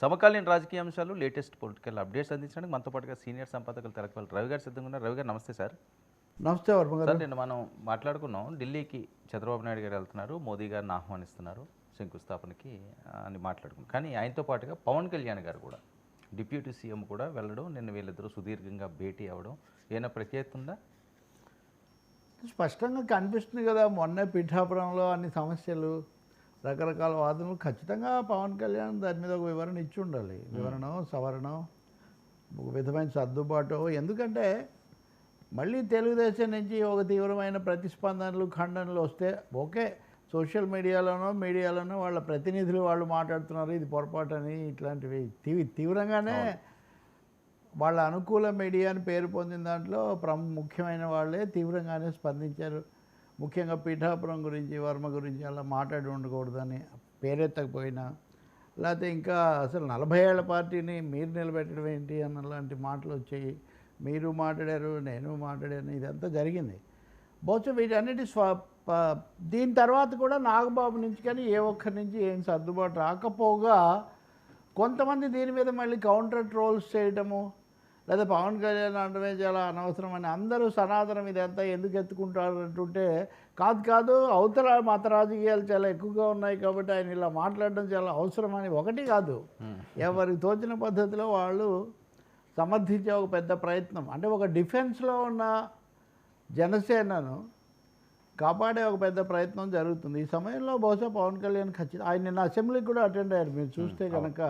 సమకాలీన రాజకీయ అంశాలు, లేటెస్ట్ పొలిటికల్ అప్డేట్స్ అందించడానికి మనతో పాటుగా సీనియర్ సంపాదకులు తెలకపల్లి రవి గారు సిద్ధంగా ఉన్నారు. రవి గారు నమస్తే సార్. నమస్తే వర్మ సార్ గారు. నిన్న మనం మాట్లాడుకున్నాం, ఢిల్లీకి చంద్రబాబు నాయుడు గారు వెళ్తున్నారు, మోదీ గారిని ఆహ్వానిస్తున్నారు శంకుస్థాపనకి అని మాట్లాడుకున్నాం. కానీ ఆయనతో పాటుగా పవన్ కళ్యాణ్ గారు కూడా, డిప్యూటీ సీఎం కూడా వెళ్ళడం, నిన్న వీళ్ళిద్దరూ సుదీర్ఘంగా భేటీ అవ్వడం ఏమైనా ప్రత్యేకత ఉందా? స్పష్టంగా కనిపిస్తుంది కదా, మొన్నే పిఠాపురంలో అన్ని సమస్యలు, రకరకాల వాదనలు. ఖచ్చితంగా పవన్ కళ్యాణ్ దాని మీద ఒక వివరణ ఇచ్చి ఉండాలి. వివరణ, సవరణ, ఒక విధమైన సర్దుబాటు. ఎందుకంటే మళ్ళీ తెలుగుదేశం నుంచి ఒక తీవ్రమైన ప్రతిస్పందనలు, ఖండనలు వస్తే ఓకే, సోషల్ మీడియాలోనో వాళ్ళ ప్రతినిధులు వాళ్ళు మాట్లాడుతున్నారు ఇది పొరపాటు అని, ఇట్లాంటివి తీవ్రంగానే వాళ్ళ అనుకూల మీడియా అని పేరు పొందిన దాంట్లో ముఖ్యమైన వాళ్ళే తీవ్రంగానే స్పందించారు. ముఖ్యంగా పీఠాపురం గురించి, వర్మ గురించి అలా మాట్లాడి ఉండకూడదని పేరెత్తకపోయినా, లేకపోతే ఇంకా అసలు 40 ఏళ్ల పార్టీని మీరు నిలబెట్టడం ఏంటి అన్నలాంటి మాటలు వచ్చాయి. మీరు మాట్లాడారు, నేను మాట్లాడాను, ఇదంతా జరిగింది. బహుశా వీటన్నిటి దీని తర్వాత కూడా నాగబాబు నుంచి కానీ ఏ ఒక్కరి నుంచి ఏం సర్దుబాటు రాకపోగా కొంతమంది దీని మీద మళ్ళీ కౌంటర్ ట్రోల్స్ చేయడము, లేదా పవన్ కళ్యాణ్ అంటమే చాలా అనవసరమని, అందరూ సనాతనం ఇదంతా ఎందుకు ఎత్తుకుంటారు అంటుంటే, కాదు అవతల మత రాజకీయాలు చాలా ఎక్కువగా ఉన్నాయి కాబట్టి ఆయన ఇలా మాట్లాడడం చాలా అవసరమని ఒకటి కాదు, ఎవరికి తోచిన పద్ధతిలో వాళ్ళు సమర్థించే ఒక పెద్ద ప్రయత్నం. అంటే ఒక డిఫెన్స్లో ఉన్న జనసేనను కాపాడే ఒక పెద్ద ప్రయత్నం జరుగుతుంది. ఈ సమయంలో బహుశా పవన్ కళ్యాణ్ ఖచ్చితంగా, ఆయన నిన్న అసెంబ్లీకి కూడా అటెండ్ అయ్యారు. మీరు చూస్తే కనుక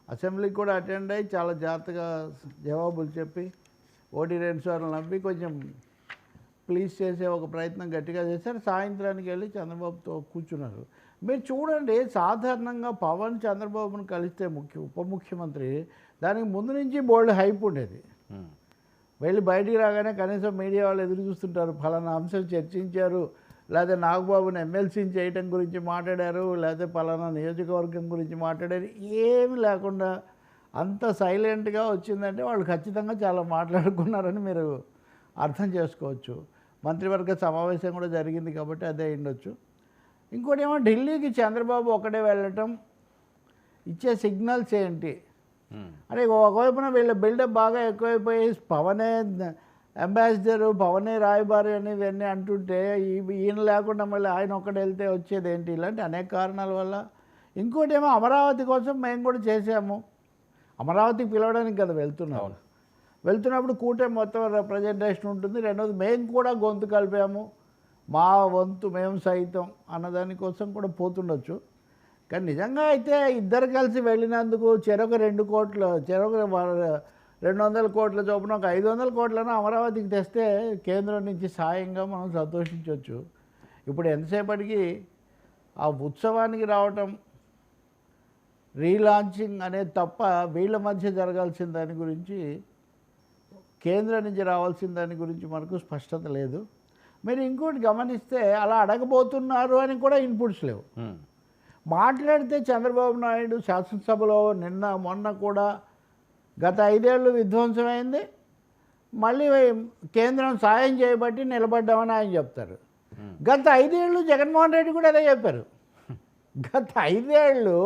అసెంబ్లీకి కూడా అటెండ్ అయ్యి చాలా జాగ్రత్తగా జవాబులు చెప్పి, ఓటీ 2 సార్లు నవ్వి కొంచెం ప్లీజ్ చేసే ఒక ప్రయత్నం గట్టిగా చేశారు. సాయంత్రానికి వెళ్ళి చంద్రబాబుతో కూర్చున్నారు. మీరు చూడండి, సాధారణంగా పవన్ చంద్రబాబును కలిస్తే ఉప ముఖ్యమంత్రి, దానికి ముందు నుంచి బోల్డ్ హైప్ ఉండేది. వెళ్ళి బయటికి రాగానే కనీసం మీడియా వాళ్ళు ఎదురు చూస్తుంటారు, ఫలానా అంశం చర్చించారు, లేకపోతే నాగబాబుని ఎమ్మెల్సీని చేయటం గురించి మాట్లాడారు, లేకపోతే పలానా నియోజకవర్గం గురించి మాట్లాడారు. ఏమి లేకుండా అంత సైలెంట్గా వచ్చిందంటే వాళ్ళు ఖచ్చితంగా చాలా మాట్లాడుకున్నారని మీరు అర్థం చేసుకోవచ్చు. మంత్రివర్గ సమావేశం కూడా జరిగింది కాబట్టి అదే ఉండొచ్చు. ఇంకోటి ఏమో, ఢిల్లీకి చంద్రబాబు ఒకటే వెళ్ళటం ఇచ్చే సిగ్నల్స్ ఏంటి అంటే, ఒకవైపున వీళ్ళ బిల్డప్ బాగా ఎక్కువైపోయి పవనే అంబాసిడరు, పవనే రాయబారి అని ఇవన్నీ అంటుంటే, ఈయన లేకుండా మళ్ళీ ఆయన ఒక్కడే వెళ్తే వచ్చేది ఏంటి, ఇలాంటి అనేక కారణాల వల్ల. ఇంకోటి ఏమో, అమరావతి కోసం మేము కూడా చేసాము, అమరావతికి పిలవడానికి కదా వెళ్తున్నప్పుడు కూటమి మొత్తం రిప్రజెంటేషన్ ఉంటుంది. రెండోది మేము కూడా గొంతు కలిపాము, మా వంతు మేము సైతం అన్నదానికోసం కూడా పోతుండొచ్చు. కానీ నిజంగా అయితే ఇద్దరు కలిసి వెళ్ళినందుకు చెరొక 2 కోట్ల, చెరొక 200 కోట్ల చొప్పున ఒక 500 కోట్లను అమరావతికి తెస్తే కేంద్రం నుంచి సాయంగా మనం సంతోషించవచ్చు. ఇప్పుడు ఎంతసేపటికి ఆ ఉత్సవానికి రావటం, రీలాంచింగ్ అనేది తప్ప వీళ్ళ మధ్య జరగాల్సిన దాని గురించి, కేంద్రం నుంచి రావాల్సిన దాని గురించి మనకు స్పష్టత లేదు. మీరు ఇంకోటి గమనిస్తే, అలా అడగబోతున్నారు అని కూడా ఇన్పుట్స్ లేవు. మాట్లాడితే చంద్రబాబు నాయుడు శాసనసభలో నిన్న మొన్న కూడా గత 5 ఏళ్ళు విధ్వంసమైంది, మళ్ళీ కేంద్రం సాయం చేయబట్టి నిలబడ్డామని ఆయన చెప్తారు. గత 5 ఏళ్ళు జగన్మోహన్ రెడ్డి కూడా అదే చెప్పారు. గత 5 ఏళ్ళు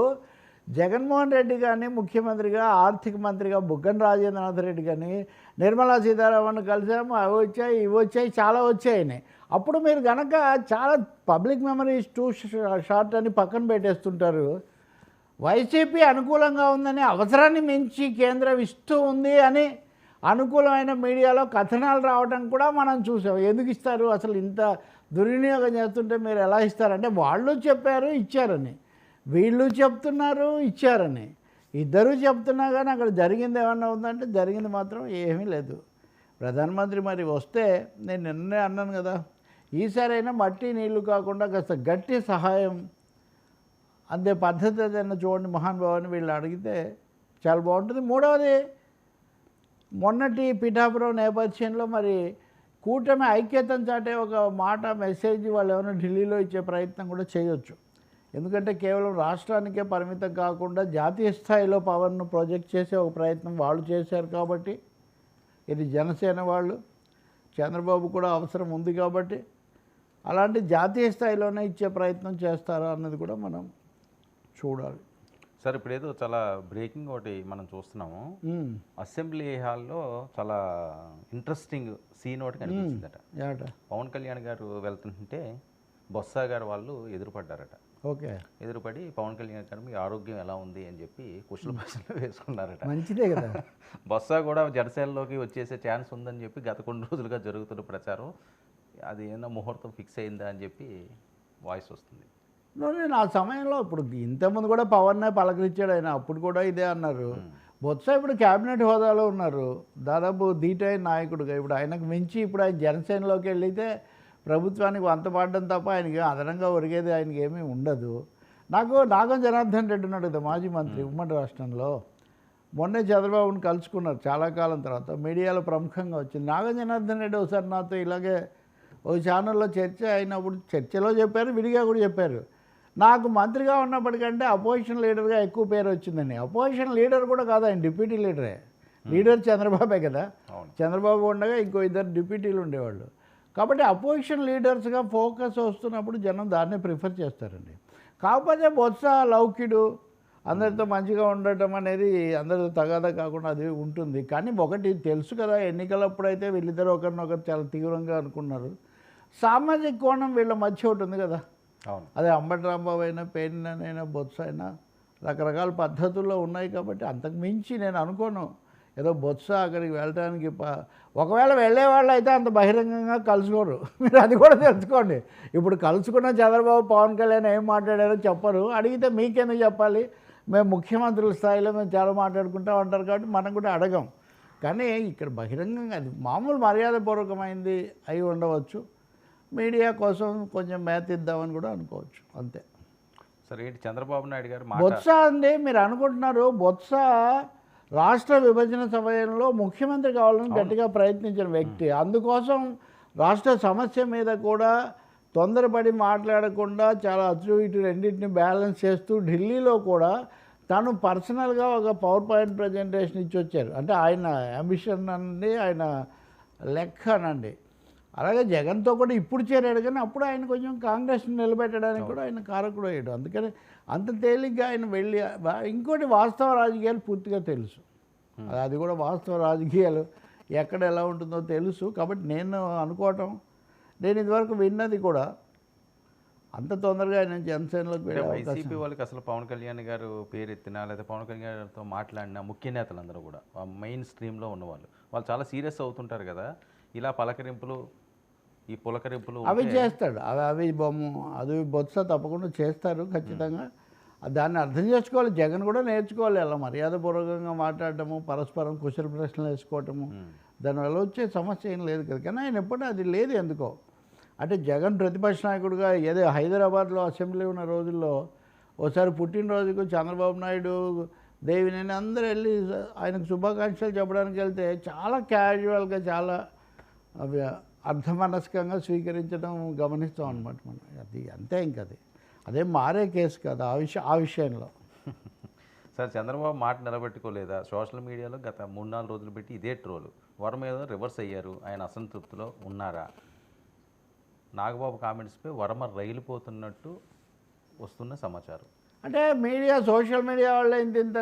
జగన్మోహన్ రెడ్డి కానీ ముఖ్యమంత్రిగా, ఆర్థిక మంత్రిగా బుగ్గన రాజేంద్రనాథ్ రెడ్డి కానీ, నిర్మలా సీతారామన్ కలిసాము, అవి వచ్చాయి, ఇవి వచ్చాయి, చాలా వచ్చాయని. అప్పుడు మీరు కనుక చాలా పబ్లిక్ మెమరీస్ టూ షార్ట్ అని పక్కన పెట్టేస్తుంటారు. వైసీపీ అనుకూలంగా ఉందని, అవసరాన్ని మించి కేంద్రం ఇస్తూ ఉంది అని అనుకూలమైన మీడియాలో కథనాలు రావడం కూడా మనం చూసాం. ఎందుకు ఇస్తారు అసలు, ఇంత దుర్వినియోగం చేస్తుంటే మీరు ఎలా ఇస్తారంటే, వాళ్ళు చెప్పారు ఇచ్చారని, వీళ్ళు చెప్తున్నారు ఇచ్చారని, ఇద్దరూ చెప్తున్నా కానీ అక్కడ జరిగింది ఏమన్నా ఉందంటే జరిగింది మాత్రం ఏమీ లేదు. ప్రధానమంత్రి మరి వస్తే, నేను నిన్నే అన్నాను కదా, ఈసారైనా మట్టి నీళ్లు కాకుండా కాస్త గట్టి సహాయం అందే పద్ధతి ఏదైనా చూడండి మహానుభావాన్ని వీళ్ళు అడిగితే చాలా బాగుంటుంది. మూడవది, మొన్నటి పిఠాపురం నేపథ్యంలో మరి కూటమి ఐక్యతను చాటే ఒక మాట, మెసేజ్ వాళ్ళు ఏమైనా ఢిల్లీలో ఇచ్చే ప్రయత్నం కూడా చేయొచ్చు. ఎందుకంటే కేవలం రాష్ట్రానికే పరిమితం కాకుండా జాతీయ స్థాయిలో పవర్ను ప్రొజెక్ట్ చేసే ఒక ప్రయత్నం వాళ్ళు చేశారు కాబట్టి, ఇది జనసేన వాళ్ళు, చంద్రబాబు కూడా అవసరం ఉంది కాబట్టి, అలాంటి జాతీయ స్థాయిలోనే ఇచ్చే ప్రయత్నం చేస్తారా అన్నది కూడా మనం చూడాలి. సార్ ఇప్పుడు ఏదో చాలా బ్రేకింగ్ ఒకటి మనం చూస్తున్నాము. అసెంబ్లీ హాల్లో చాలా ఇంట్రెస్టింగ్ సీన్ ఒకటి కనిపించిందట. ఏట పవన్ కళ్యాణ్ గారు వెళ్తుంటే బొత్స గారు వాళ్ళు ఎదురుపడ్డారట. ఓకే, ఎదురుపడి పవన్ కళ్యాణ్ గారు మీ ఆరోగ్యం ఎలా ఉంది అని చెప్పి కుశల ప్రశ్నలు వేసుకున్నారట. మంచిదే కదా. బొత్స కూడా జనసేనలోకి వచ్చేసే ఛాన్స్ ఉందని చెప్పి గత కొన్ని రోజులుగా జరుగుతున్న ప్రచారం, అది ఏదైనా ముహూర్తం ఫిక్స్ అయిందా అని చెప్పి వాయిస్ వస్తుంది. నేను ఆ సమయంలో ఇప్పుడు ఇంతకుముందు కూడా పవన్నే పలకరించాడు ఆయన, అప్పుడు కూడా ఇదే అన్నారు. బొత్స ఇప్పుడు క్యాబినెట్ హోదాలో ఉన్నారు, దాదాపు ధీటైన నాయకుడుగా. ఇప్పుడు ఆయనకు మించి ఇప్పుడు ఆయన జనసేనలోకి వెళితే ప్రభుత్వానికి వంతపాడడం తప్ప ఆయనకి అదనంగా ఒరిగేది ఆయనకి ఏమీ ఉండదు. నాగం జనార్దన్ రెడ్డి ఉన్నాడు కదా, మాజీ మంత్రి ఉమ్మడి రాష్ట్రంలో. మొన్నే చంద్రబాబుని కలుసుకున్నారు చాలా కాలం తర్వాత, మీడియాలో ప్రముఖంగా వచ్చింది. నాగం జనార్దన్ రెడ్డి ఒకసారి నాతో ఇలాగే ఒక ఛానల్లో చర్చ అయినప్పుడు చర్చలో చెప్పారు, విడిగా కూడా చెప్పారు, నాకు మంత్రిగా ఉన్నప్పటికంటే అపోజిషన్ లీడర్గా ఎక్కువ పేరు వచ్చిందని. అపోజిషన్ లీడర్ కూడా కాదు, ఆయన డిప్యూటీ లీడరే. లీడర్ చంద్రబాబే కదా, చంద్రబాబు ఉండగా ఇంకో ఇద్దరు డిప్యూటీలు ఉండేవాళ్ళు. కాబట్టి అపోజిషన్ లీడర్స్గా ఫోకస్ వస్తున్నప్పుడు జనం దాన్నే ప్రిఫర్ చేస్తారండి. కాకపోతే బొత్స లౌకిడు, అందరితో మంచిగా ఉండటం అనేది అందరితో తగాదా కాకుండా అది ఉంటుంది. కానీ ఒకటి తెలుసు కదా, ఎన్నికలప్పుడైతే వీళ్ళిద్దరు ఒకరినొకరు చాలా తీవ్రంగా అనుకున్నారు. సామాజిక కోణం వీళ్ళ మధ్య ఒకటి ఉంది కదా, అదే అంబటి రాంబాబు అయినా పేర్నైనా బొత్స అయినా రకరకాల పద్ధతుల్లో ఉన్నాయి. కాబట్టి అంతకు మించి నేను అనుకోను ఏదో బొత్స అక్కడికి వెళ్ళడానికి. ఒకవేళ వెళ్ళేవాళ్ళు అయితే అంత బహిరంగంగా కలుసుకోరు, మీరు అది కూడా తెలుసుకోండి. ఇప్పుడు కలుసుకున్న చంద్రబాబు పవన్ కళ్యాణ్ ఏం మాట్లాడారో చెప్పరు, అడిగితే మీకెందుకు చెప్పాలి, మేము ముఖ్యమంత్రుల స్థాయిలో మేము చాలా మాట్లాడుకుంటూ ఉంటారు కాబట్టి మనం కూడా అడగం. కానీ ఇక్కడ బహిరంగంగా అది మామూలు మర్యాదపూర్వకమైంది అయి ఉండవచ్చు, మీడియా కోసం కొంచెం మేత ఇద్దామని కూడా అనుకోవచ్చు, అంతే. సరే, ఏంటి చంద్రబాబు నాయుడు గారు బొత్స అండి, మీరు అనుకుంటున్నారు బొత్స రాష్ట్ర విభజన సమయంలో ముఖ్యమంత్రి కావాలని గట్టిగా ప్రయత్నించిన వ్యక్తి. అందుకోసం రాష్ట్ర సమస్య మీద కూడా తొందరపడి మాట్లాడకుండా చాలా అటు ఇటు రెండింటిని బ్యాలెన్స్ చేస్తూ ఢిల్లీలో కూడా తను పర్సనల్గా ఒక పవర్ పాయింట్ ప్రజెంటేషన్ ఇచ్చి వచ్చారు. అంటే ఆయన అంబిషన్ అండి, ఆయన లెక్క అనండి. అలాగే జగన్తో కూడా ఇప్పుడు చేరాడు, కానీ అప్పుడు ఆయన కొంచెం కాంగ్రెస్ని నిలబెట్టడానికి కూడా ఆయన కారకుడు అయ్యాడు. అందుకని అంత తేలిగ్గా ఆయన వెళ్ళి, ఇంకోటి వాస్తవ రాజకీయాలు పూర్తిగా తెలుసు, అది కూడా వాస్తవ రాజకీయాలు ఎక్కడ ఎలా ఉంటుందో తెలుసు. కాబట్టి నేను అనుకోవటం, నేను ఇదివరకు విన్నది కూడా అంత తొందరగా ఆయన జనసేనలోకి వెళ్ళే వైసీపీ వాళ్ళకి అసలు పవన్ కళ్యాణ్ గారు పేరు ఎత్తినా లేదా పవన్ కళ్యాణ్ గారితో మాట్లాడిన ముఖ్య నేతలందరూ కూడా మెయిన్ స్ట్రీమ్లో ఉన్నవాళ్ళు వాళ్ళు చాలా సీరియస్ అవుతుంటారు కదా, ఇలా పలకరింపులు ఈ పులకరింపులు అవి చేస్తాడు. అది బొత్స తప్పకుండా చేస్తారు ఖచ్చితంగా. దాన్ని అర్థం చేసుకోవాలి, జగన్ కూడా నేర్చుకోవాలి. అలా మర్యాదపూర్వకంగా మాట్లాడటము, పరస్పరం కుశల ప్రశ్నలు వేసుకోవటము, దానివల్ల వచ్చే సమస్య ఏం లేదు కదా. కానీ ఆయన ఎప్పుడూ అది లేదు ఎందుకో. అంటే జగన్ ప్రతిపక్ష నాయకుడిగా ఏదో హైదరాబాద్లో అసెంబ్లీ ఉన్న రోజుల్లో ఒకసారి పుట్టినరోజుకు చంద్రబాబు నాయుడు, దేవినేని అందరూ వెళ్ళి ఆయనకు శుభాకాంక్షలు చెప్పడానికి వెళ్తే చాలా క్యాజువల్గా, చాలా అర్థమనస్కంగా స్వీకరించడం గమనిస్తాం అనమాట మనం. అది అంతే, ఇంకది అదే మారే కేసు కాదు ఆ విషయంలో. సార్, చంద్రబాబు మాట నిలబెట్టుకోలేదా? సోషల్ మీడియాలో గత 3-4 రోజులు పెట్టి ఇదే ట్రోల్. వరం ఏదో రివర్స్ అయ్యారు, ఆయన అసంతృప్తిలో ఉన్నారా? నాగబాబు కామెంట్స్పై వర్మ రైలు పోతున్నట్టు వస్తున్న సమాచారం. అంటే మీడియా, సోషల్ మీడియా వాళ్ళే ఇంత